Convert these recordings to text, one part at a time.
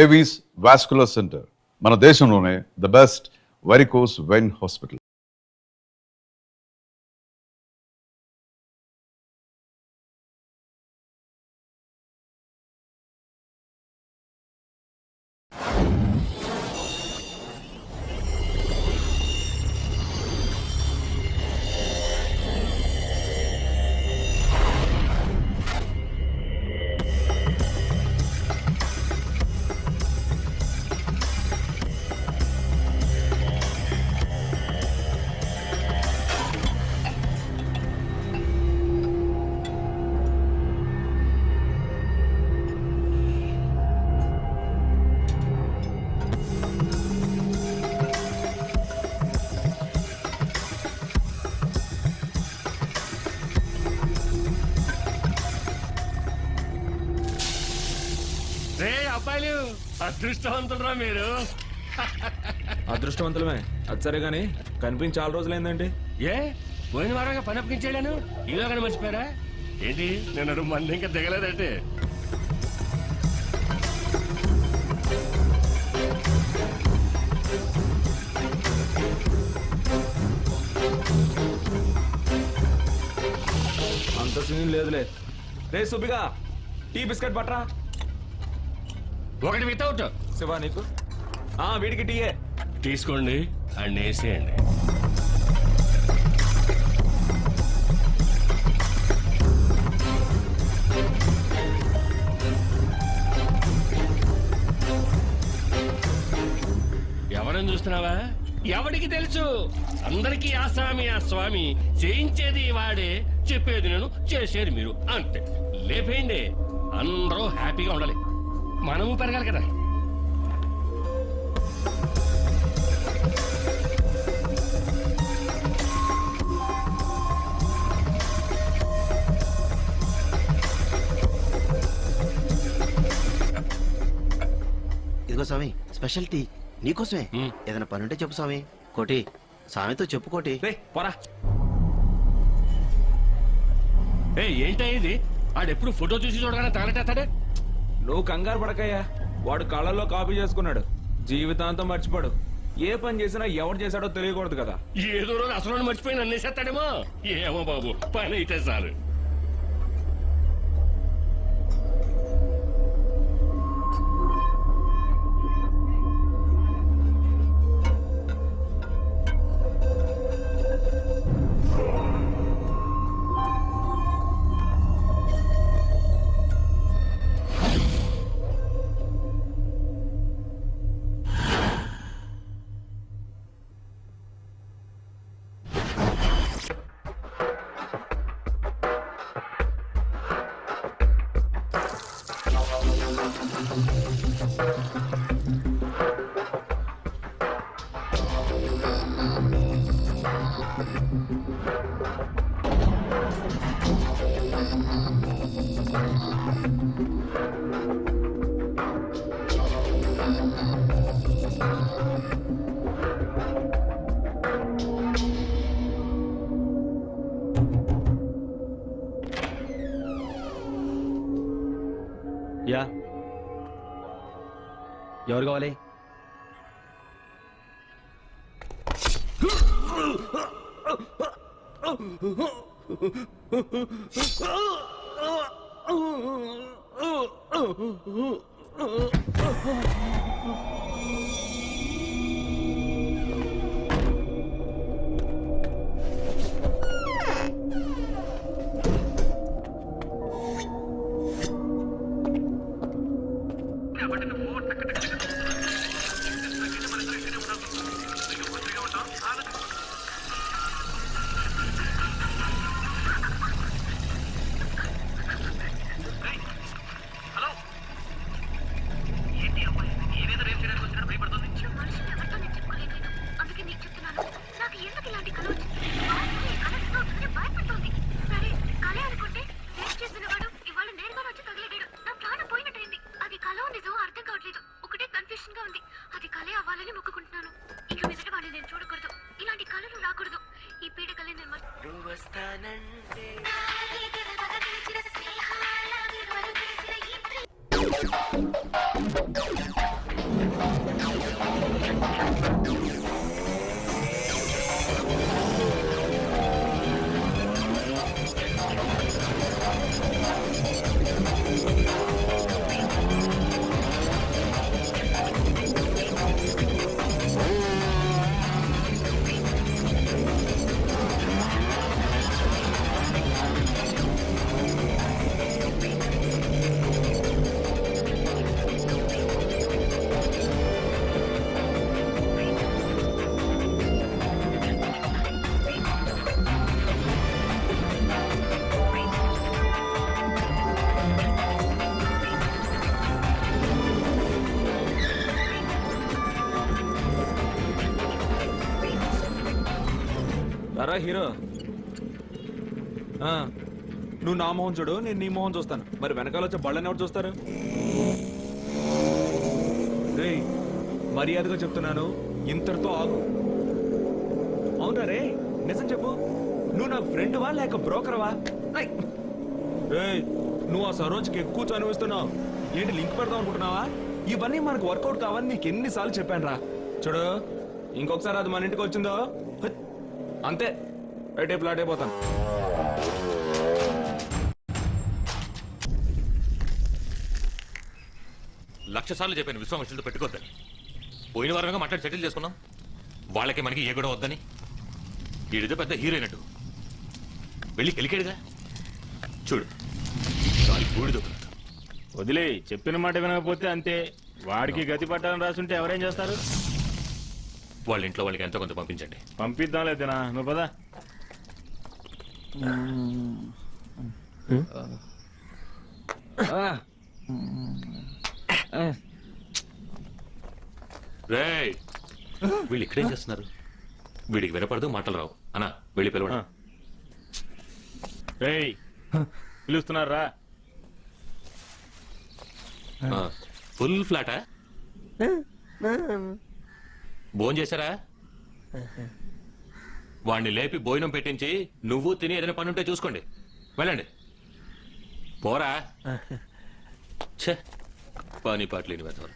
Avis vascular centre, మన దేశంలోనే the best varicose vein hospital. అబ్బాయిలు అదృష్టవంతులరా మీరు. అదృష్టవంతులమే, అది సరే గాని కనిపించి చాలా రోజులైందండి. ఏ పోయిన వారంగా పని అప్పగించాను, ఈలోగానే మర్చిపోయారా ఏంటి? నేను మంది ఇంకా దిగలేదంటే. అంత సీన్ లేదులే. రే సుబ్బిగా, టీ బిస్కెట్ పట్రా. ఒకటి వితౌట్. శివా నీకు? వీడికి టీయే. తీసుకోండి అండ్ వేసేయండి. ఎవరని చూస్తున్నావా? ఎవడికి తెలుసు? అందరికీ ఆసామి ఆ స్వామి, చేయించేది వాడే, చెప్పేది నేను, చేసేది మీరు, అంతే. లేపేయండి, అందరూ హ్యాపీగా ఉండాలి, మనము పెరగాలి కదా. ఇదిగో స్వామి, స్పెషల్ టీ నీకోసమే. ఏదైనా పని ఉంటే చెప్పు స్వామి. కోటి, స్వామితో చెప్పు కోటి. పోరా. ఏంటా ఇది? ఆడెప్పుడు ఫోటో చూసి చూడగానే తగలటేస్తాడే. నువ్వు కంగారు పడకయ్యా, వాడు కళ్ళల్లో కాపీ చేసుకున్నాడు, జీవితాంతం మర్చిపోడు. ఏ పని చేసినా ఎవరు చేశాడో తెలియకూడదు కదా. ఏదో రోజు అసలు మర్చిపోయి నన్ను వేసేస్తాడేమో. ఏమో బాబు, పని అయితే చాలు. యా, ఎవరు కావాలి? వస్తానంటే అరా హీరో నువ్వు నా మొహం చూడు, నేను నీ మొహం చూస్తాను. మరి వెనకాల వచ్చే బళ్ళని ఎవరు చూస్తారు? రేయ్, మర్యాదగా చెప్తున్నాను, ఇంతటితో ఆగు. అవునా రే, నిజం చెప్పు, నువ్వు నాకు ఫ్రెండ్వా లేక బ్రోకర్వా? రేయ్, నువ్వు ఆ సరోజ్కి ఎక్కువ చనివిస్తున్నావు. ఏంటి లింక్ పెడదాం అనుకుంటున్నావా? ఇవన్నీ మనకు వర్కౌట్ కావని నీకు ఎన్నిసార్లు చెప్పాను రా. చూడు, ఇంకొకసారి అది మన ఇంటికి వచ్చిందో అంతే, రైటే ఫ్లాట్ అయిపోతాను. లక్ష సార్లు చెప్పాను విశ్వామిత్రులతో పెట్టుకోవద్దని. పోయిన వారంగా మాట్లాడి సెటిల్ చేసుకున్నాం. వాళ్ళకి మనకి ఏ గొడవ వద్దని. వీడితో పెద్ద హీరోయినట్టు వెళ్ళి గెలికాడుగా. చూడు, బూడిద వదిలే, చెప్పిన మాట వినకపోతే అంతే. వాడికి గతి పట్టాలని రాసుంటే ఎవరేం చేస్తారు? వాళ్ళ ఇంట్లో వాళ్ళకి ఎంతో కొంత పంపించండి. పంపిద్దాం లేదనా, నువ్వు పదా. రేయ్, వీళ్ళు ఇక్కడేం చేస్తున్నారు? వీడికి వినపడదు, మాటలు రావు. అన్నా వెళ్ళి పిలవడం. రేయ్, పిలుస్తున్నారా? ఫుల్ ఫ్లాటా? భోజనం చేశారా? వాడిని లేపి భోజనం పెట్టించి నువ్వు తిని ఏదైనా పని ఉంటే చూసుకోండి. వెళ్ళండి, పోరా. ఛే, పని పాటలేని వెతవరు.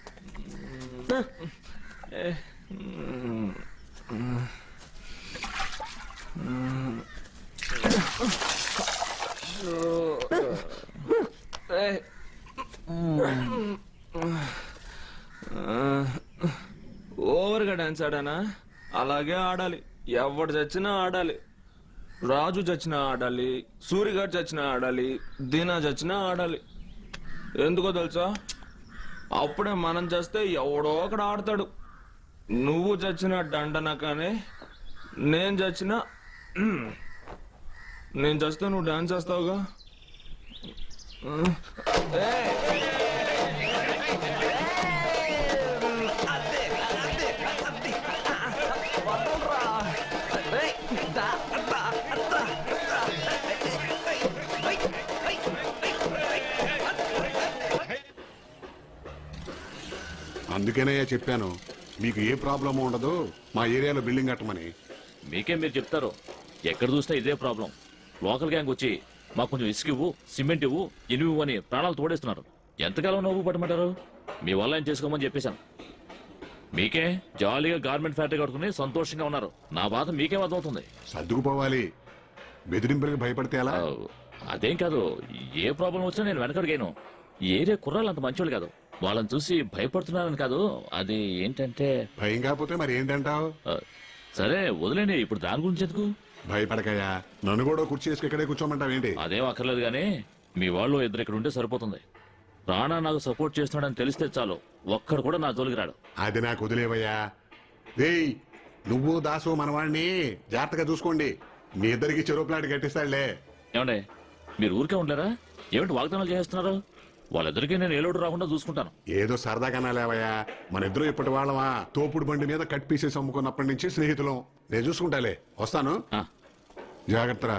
ఓవర్గా డాన్స్ ఆడానా? అలాగే ఆడాలి. ఎవడు చచ్చినా ఆడాలి. రాజు చచ్చినా ఆడాలి, సూర్యగాడు చచ్చినా ఆడాలి, దీనా చచ్చినా ఆడాలి. ఎందుకో తెలుసా? అప్పుడే మనం చేస్తే ఎవడో ఒకడు ఆడతాడు. నువ్వు చచ్చిన దండన కానీ నేను చచ్చిన నేను చస్తే నువ్వు డాన్స్ చేస్తావుగా. అందుకేనయ్యా చెప్పాను, మీకు ఏ ప్రాబ్లం ఉండదు, మా ఏరియాలో బిల్డింగ్ కట్టమని. మీకే మీరు చెప్తారు, ఎక్కడ చూసినా ఇదే ప్రాబ్లం. లోకల్ గ్యాంగ్ వచ్చి మాకు కొంచెం ఇసుక ఇవ్వు, సిమెంట్ ఇవ్వు, ఇనుము అని ప్రాణాలు తోడేస్తున్నారు. ఎంతకాలం నవ్వు పట్టమంటారు? మీ వల్ల ఏం చేసుకోమని చెప్పేశాను. మీకే జాలీగా గార్మెంట్ ఫ్యాక్టరీ కట్టుకుని సంతోషంగా ఉన్నారు. నా బాధ మీకేం అర్థమవుతుంది? సర్దుకుపోవాలి. బెదిరింపులకు భయపడితే ఎలా? అదేం కాదు, ఏ ప్రాబ్లం వచ్చినా నేను వెనకడిగాను. ఈ ఏరియా కుర్రాళ్ళు అంత మంచోళ్ళు కాదు. వాళ్ళని చూసి భయపడుతున్నారని కాదు, అది ఏంటంటే. భయం కాకపోతే మరి ఏంటంటావు? సరే వదిలేండి, ఇప్పుడు దాని గురించి ఎందుకు? భయపడకయ్యా, నన్ను కూడా కుర్చీ వేసుకు ఇక్కడే కూర్చోమంటావేంటి? అదేం అక్కర్లేదు గానీ మీ వాళ్ళు ఇద్దరు ఇక్కడ ఉంటే సరిపోతుంది. రాణా నాకు సపోర్ట్ చేస్తున్నాడని తెలిస్తే చాలు, ఒక్కడు కూడా నా జోలికి రాడు. అది నాకు వదిలేవయ్యా. రేయ్, నువ్వు దాసు మనవాణ్ణి జాగ్రత్తగా చూసుకోండి. మీ ఇద్దరికి చెరువు ప్లాట్ కట్టిస్తాడులే. ఏమండే, మీరు ఊరికే ఉండలేరా? ఏమిటి వాగ్దానాలు చేస్తున్నారు? వాళ్ళిద్దరికీ నేను ఏలోడు రాకుండా చూసుకుంటాను. ఏదో సరదాగా లేవయ్యా, మన ఇద్దరు ఇప్పటి వాళ్ళమా. తోపుడు బండి మీద కట్ పీసెస్ అమ్ముకున్నప్పటి నుంచి స్నేహితులం. నేను చూసుకుంటాలే, వస్తాను. జాగ్రత్తరా.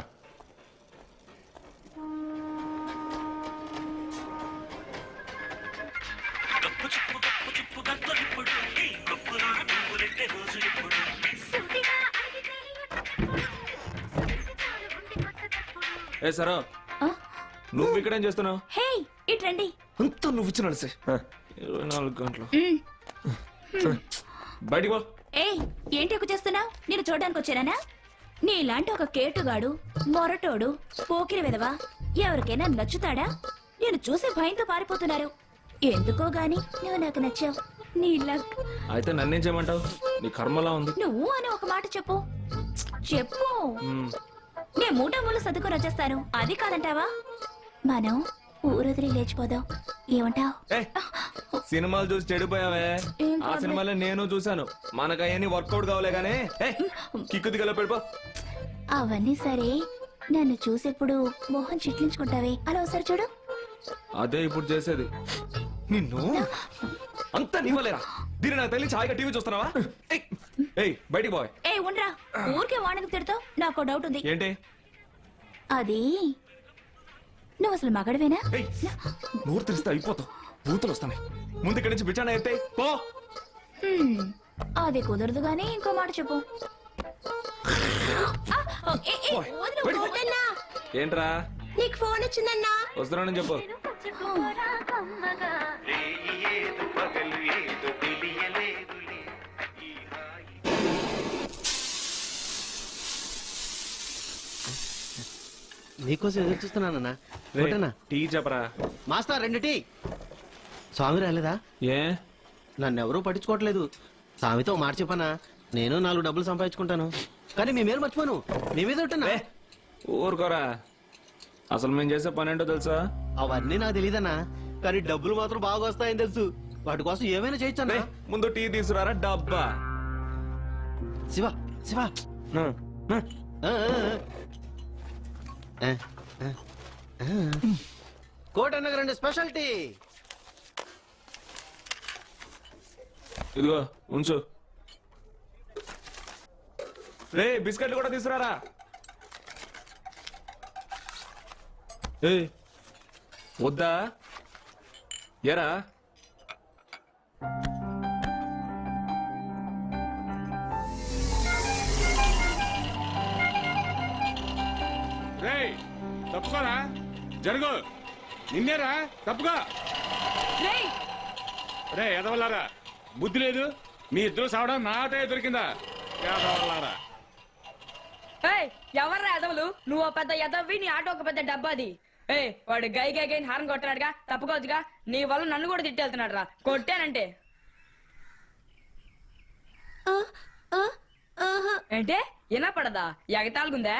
ఏ సరా, నువ్వు ఇక్కడేం చేస్తున్నావు? హే, ఇట్రండి. అంతా నువ్వు ఇచ్చిన 24 గంటలు. బయటికి పో. ఏయ్ ఏంటి ఎక్కువ చేస్తున్నావు? నేను చూడడానికి వచ్చానా? నీలాంటి ఒక కేటుగాడు, మొరటోడు, పోకిరి విధవా ఎవరికైనా నచ్చుతాడా? నేను చూసి భయంతో పారిపోతున్నారు. ఎందుకో గాని నువ్వు నాకు నచ్చావు. నీ లక్. అయితే నన్నేం చేయమంటావు? నీ కర్మలా ఉంది. నువ్వు అని ఒక మాట చెప్పు. చెప్పు. నేను మూట మూలు సర్దుకొని వచ్చేస్తాను. అది కాదంటావా? మనం ఊరొదిలి లేచిపోదాం. ఏమంటావ్? ఏయ్, సినిమాలు చూసి చెడిపోయావే. ఏం ఆ కాదులే. సినిమాలో నేను చూశాను. మనకు అవన్నీ వర్కౌట్ కావాలే గానీ కిక్కు దిగలో పెడిపో. అవన్నీ సరే, నన్ను చూసేప్పుడు మోహన్ చిట్లించుకుంటావే, అలా ఒకసారి చూడు. అదే ఇప్పుడు చేసేది. నిన్ను అంతా నీవలేరా? దీని నాకు తల్లి ఛాయిగా టీవీ చూస్తున్నావా? ఏయ్, ఏయ్ బయటికి పోయ్. ఏ ఉండరా, ఊరికే వాడికి తిడతావు. నాకు డౌట్ ఉంది. ఏంటి? అది నువ్వు అసలు మగడవేనా? ఏయ్, నోరు తెరిస్తే అయిపోతావు. బూతులు వస్తాయి. ముందు ఇక్కడి నుంచి బిచానా ఎత్తే పో. అది కుదరదు గానీ ఇంకో మాట చెప్పు. ఏ, ఏ, వదిలు, బయటికి పో. వద్దన్నా. ఏంట్రా? నీకు ఫోన్ వచ్చిందన్నా. వస్తున్నానని చెప్పు. నీకోసం ఎదురు చూస్తున్నానన్నా. వెంటనా టీ చెప్పరా. Master 2 tea. స్వామి రాలేదా? ఏ? నన్ను ఎవరూ పట్టించుకోవట్లేదు. స్వామితో మాట చెప్పనా, నేను 4 డబ్బులు సంపాదించుకుంటాను. కానీ మీ మేలు మర్చిపోను. మీ మీద ఉంటున్నా. ఏ, ఊరుకోరా. అసలు మేము చేసే పని ఏంటో తెలుసా? అవన్నీ నాకు తెలియదన్నా, కానీ డబ్బులు మాత్రం బాగా వస్తాయని తెలుసు. వాటి కోసం ఏమైనా చేయొచ్చన్నా. ఏ, ముందు టీ తీసుకురారా డబ్బా. శివ శివ ఆ, ఆ. ఆ, ఆ, ఆ, ఆ. కోటన్నగర్ 2 స్పెషల్ టీ. ఇదిగో ఉంచు. రే బిస్కెట్లు కూడా తీసుకురారా. ఏ వద్దా? ఎరా రేయ్ తప్పుకోరా, జరుగు. నిన్నేరా తప్పుగా. రే ఎదవల్లారా, బుద్ధి లేదు. మీ ఇద్దరు సావడం నా ఆటే దొరికిందా? ఎదవల్లారా. ఎవర్రా ఎదవలు? నువ్వు పెద్ద ఎదవి, నీ ఆటో ఒక పెద్ద డబ్బాది. వాడు గై గై గై హార్న్ కొట్టాడుగా, తప్పుకోవచ్చుగా. నీ వల్ల నన్ను కూడా తిట్టేళ్తున్నాడు రా. కొట్టానంటే ఏంటే వినపడదా? ఎగతాలుగుందా?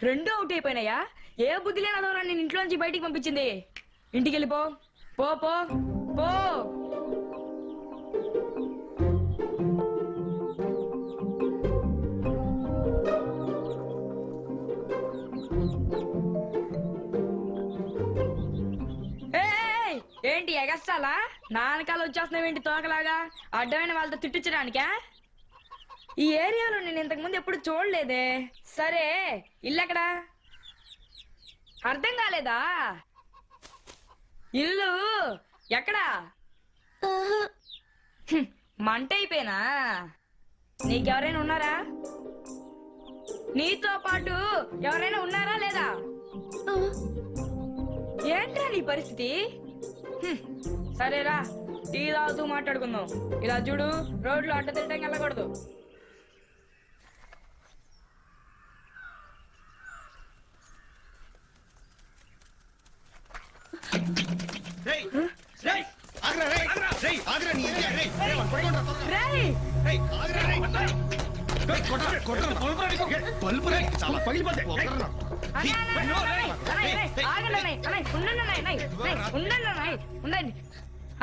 2 అవుట్ అయిపోయినాయా? ఏ బుద్ధి లేని అదవరా నేను ఇంట్లోంచి బయటికి పంపించింది. ఇంటికి వెళ్ళిపో. పో పో పో. ఏంటి ఎగస్టాలా? నాన్నకాలు వచ్చేస్తున్నావేంటి తోకలాగా? అడ్డమైన వాళ్ళతో తిట్టించడానికా? ఈ ఏరియాలో నేను ఇంతకు ముందు ఎప్పుడు చూడలేదే. సరే ఇల్లు ఎక్కడా? అర్థం కాలేదా? ఇల్లు ఎక్కడా? మంట అయిపోయినా? నీకెవరైనా ఉన్నారా? నీతో పాటు ఎవరైనా ఉన్నారా లేదా? ఏంట్రా నీ పరిస్థితి? సరేరా, టీ తాగుతూ మాట్లాడుకుందాం. ఇలా చూడు, రోడ్లు అడ్డ తిట్టం వెళ్ళకూడదు.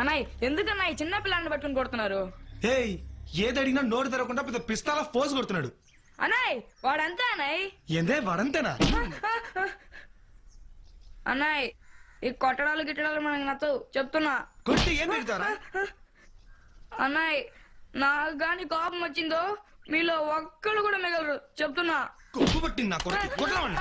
అన్నాయ్ ఎందుకన్నా చిన్న పిల్లల్ని పట్టుకుని కొడుతున్నారు? ఏది అడిగినా నోరు తెరవకుండా పెద్ద పిస్తాల ఫోజ్ కొడుతున్నాడు. అన్నాయ్ వాడంతా అన్నాయ్. ఏందే వాడంతేనా? అన్నాయ్ ఈ కొట్టడాలు గిట్టడాలు మనకి నచ్చవు, చెప్తున్నా. కొట్టి ఏం పెడతారా? అన్నాయ్ నాకు గాని కోపం వచ్చిందో మీలో ఒక్కళ్ళు కూడా మిగలరు, చెప్తున్నా. కొప్పు పట్టింది నా కొడుకు. కొట్టరావండి.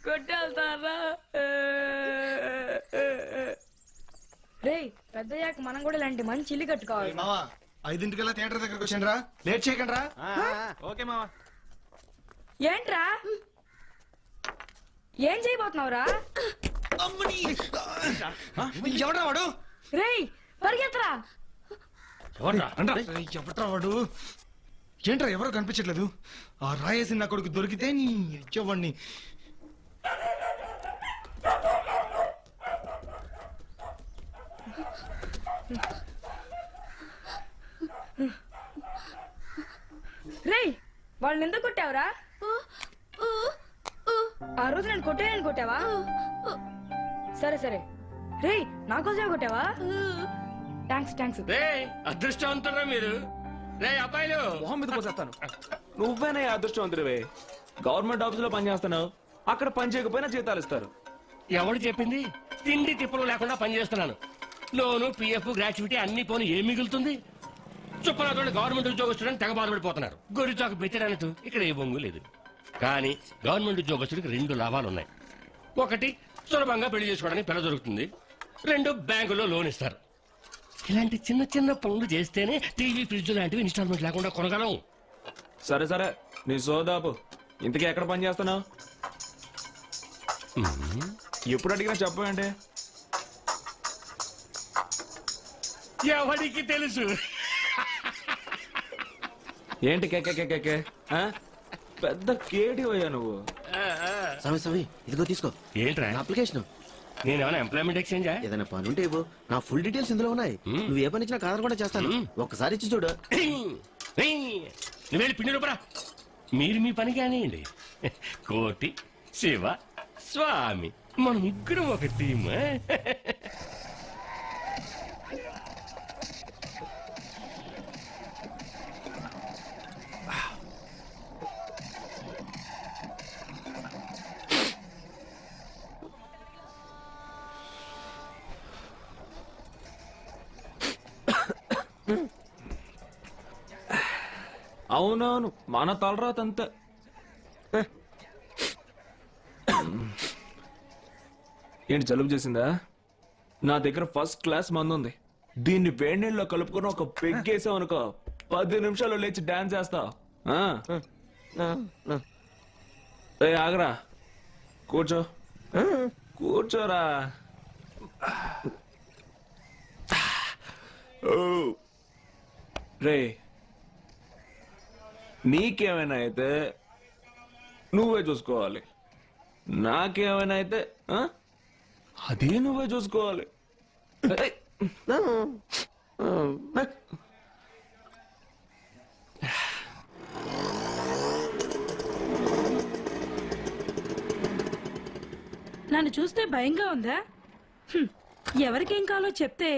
కొట్టేళ్తారా? రే పెద్దయ్యాక మనం కూడా ఇలాంటి మంచి ఇల్లు కట్టుకోవాలి. 5ంటికల్లా థియేటర్ దగ్గరకు వచ్చాను రా. లేట్ చేయకండి రా. ఓకే మావా. ఏంట్రా ఏం చేయబోతున్నావురా? ఎవడ్రా వాడు? రేయ్ పరిగెత్తరా! ఎవడ్రా వాడు? ఏంట్రా ఎవరో కనిపించట్లేదు. ఆ రాయేసి నా కొడుకు దొరికితే నీ ఇచ్చేవాడిని. రేయ్ వాళ్ళని ఎందుకు కొట్టావురా? ఆ రోజు నేను కొట్టావా? సరే సరే. రేయ్ నా కోసమే కొట్టావా? థ్యాంక్స్. రే అదృష్టవంతురా మీరు. రే అబ్బాయిలు, మొహం మీద పోసేస్తాను. నువ్వేనా అదృష్టవంతుడివే? గవర్నమెంట్ ఆఫీసులో పని చేస్తున్నావు, అక్కడ పని చేయకపోయినా జీతాలు ఇస్తారు. ఎవడు చెప్పింది? తిండి తిప్పలు లేకుండా పనిచేస్తున్నాను. లోను పిఎఫ్ గ్రాట్యుటీ అన్ని పోను ఏం మిగులుతుంది? చుప్పనాథోళ్ళు గవర్నమెంట్ ఉద్యోగస్తుడని తెగ బాధపడిపోతున్నారు. గొర్రె చాకు పెట్టడానికి ఇక్కడ ఏ బొంగు లేదు. కానీ గవర్నమెంట్ ఉద్యోగస్తుడికి 2 లాభాలు ఉన్నాయి. 1, సులభంగా పెళ్లి చేసుకోవడానికి పిల్ల దొరుకుతుంది. 2, బ్యాంకులో లోన్ ఇస్తారు. ఇలాంటి చిన్న చిన్న పనులు చేస్తేనే టీవీ ఫ్రిడ్జ్ లాంటివి ఇన్స్టాల్మెంట్ లేకుండా కొనగలం. సరే నీ సోదాపు. ఇంతకీ ఎక్కడ పని చేస్తున్నావు? ఎప్పుడు అడిగినా చెప్పండి. ఎవరికి తెలుసు? ఏంటి కేకే పెద్ద కేడి అయ్యా నువ్వు. స్వామి ఇదిగో తీసుకో. ఏంట్రా అప్లికేషన్. నేనేమైనా ఎంప్లాయ్మెంట్ ఎక్స్చేంజా? ఏదైనా పని ఉంటే ఇవ్వు. నా ఫుల్ డీటెయిల్స్ ఇందులో ఉన్నాయి. నువ్వు ఏ పని ఇచ్చినా కాదనకుండా చేస్తాను. ఒక్కసారి ఇచ్చి చూడు. నువ్వు వెళ్ళి పిండి రూపరా. మీరు మీ పని కానివ్వండి. కోటి, శివ, స్వామి మనం ముగ్గురం ఒక టీమ్. అవునవును, మన తలరాత అంతే. ఏంటి జలుబు చేసిందా? నా దగ్గర ఫస్ట్ క్లాస్ మందు ఉంది. దీన్ని వేడినీళ్ళలో కలుపుకొని ఒక పెగ్గేసావు అనుకో, 10 నిమిషాలు లేచి డాన్స్ చేస్తా. ఆగరా, కూర్చోరా. రే నీకేమైనా అయితే నువ్వే చూసుకోవాలి, నాకేమైనా అయితే అదే నువ్వే చూసుకోవాలి. నన్ను చూస్తే భయంగా ఉందా? ఎవరికేం కావాలో చెప్తే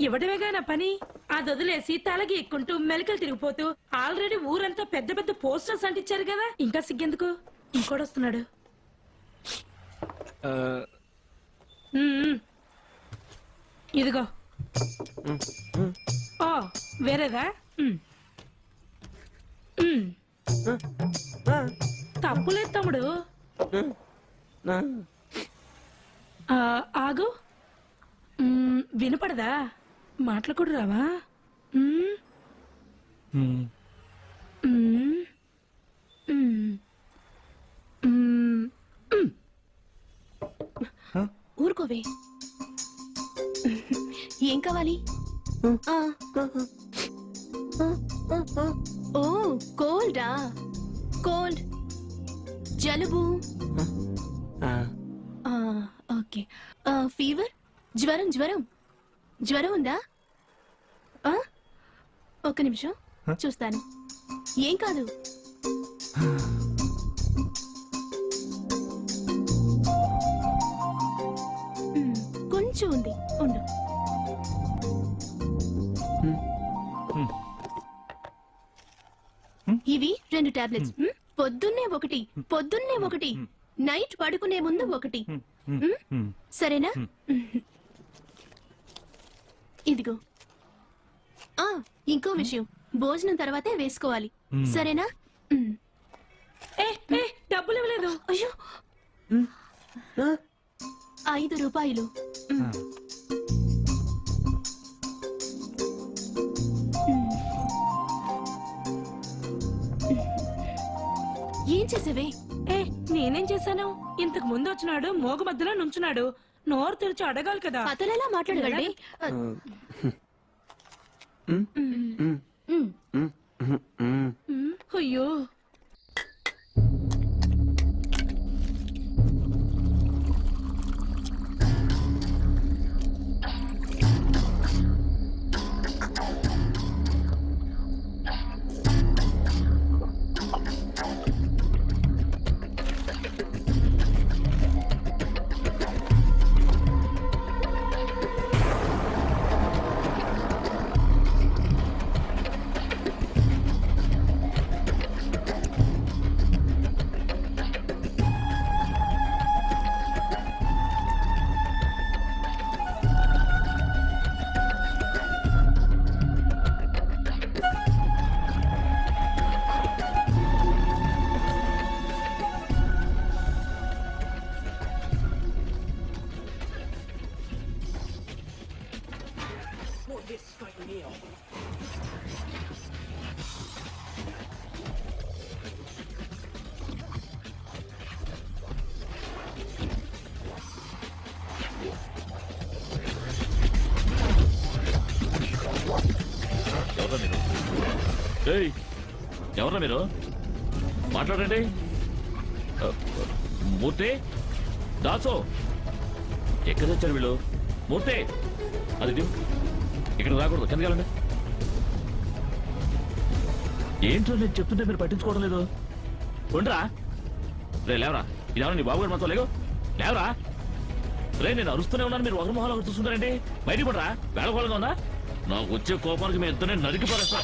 ఇవ్వడమేగా నా పని. అది వదిలేసి తలకి ఎక్కుంటూ మెలికలు తిరిగిపోతూ ఆల్రెడీ ఊరంతా పెద్ద పెద్ద పోస్టర్స్ అంటించారు కదా. ఇంకా సిగ్గెందుకు? ఇంకోడొస్తున్నాడు. ఇదిగో. ఓ వేరేదా? తప్పులేదు తమ్ముడు. ఆగు. వినపడదా? మాటలు కూడా రావా? ఊరుకోవే. ఏం కావాలి? ఓ కోల్డా? కోల్డ్, జలుబు, ఓకే. ఫీవర్, జ్వరం ఉందా? ఒక్క నిమిషం చూస్తాను. ఏం కాదు. కొంచెం ఉంది, ఉండు. ఇవి 2 టాబ్లెట్స్. పొద్దున్నే ఒకటి, నైట్ పడుకునే ముందు ఒకటి. సరేనా? ఇదిగో. ఇంకో విషయం, భోజనం తర్వాతే వేసుకోవాలి. సరేనా? డబ్బులు ఇవ్వలేదు. అయ్యో, 5 రూపాయలు. ఏం చేసేవే? ఏ నేనేం చేశాను? ఇంతకు ముందు వచ్చినాడు మోగ మధ్యలో నుంచున్నాడు. నోరు తెరిచి అడగాలి కదా. అతనెలా మాట్లాడగలడే? అయ్యో ఎవరా మీరు? ఏయ్, ఎవరా మీరు? మాట్లాడండి. మూర్తి, దాసో, ఎక్కడ వచ్చారు వీళ్ళు? మూర్తి, అది దిగు. ఇక్కడ రాకూడదు, కిందకి వెళ్ళండి. ఏంటో నేను చెప్తుంటే మీరు పట్టించుకోవడం లేదు. ఉండరా రే, లేవరా. ఇదేమన్నా నీ బాబు గారు మొత్తం లేవు. లేవరా రే, నేను అరుస్తూనే ఉన్నాను, మీరు ఒకరి మొహాలు ఒకరు చూస్తుంటారండి. బయటికి పడరా, వేళకోళంగా ఉందా? నాకు వచ్చే కోపానికి మీ ఇద్దరిని నరికి పడేస్తా.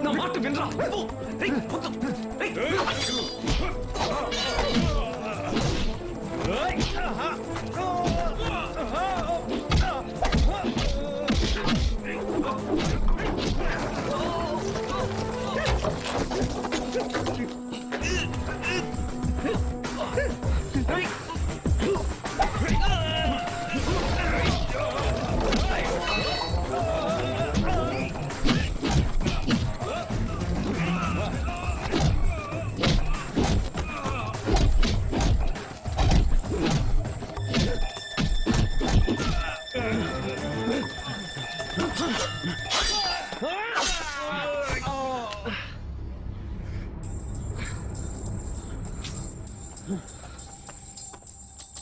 నా మాట వినరా?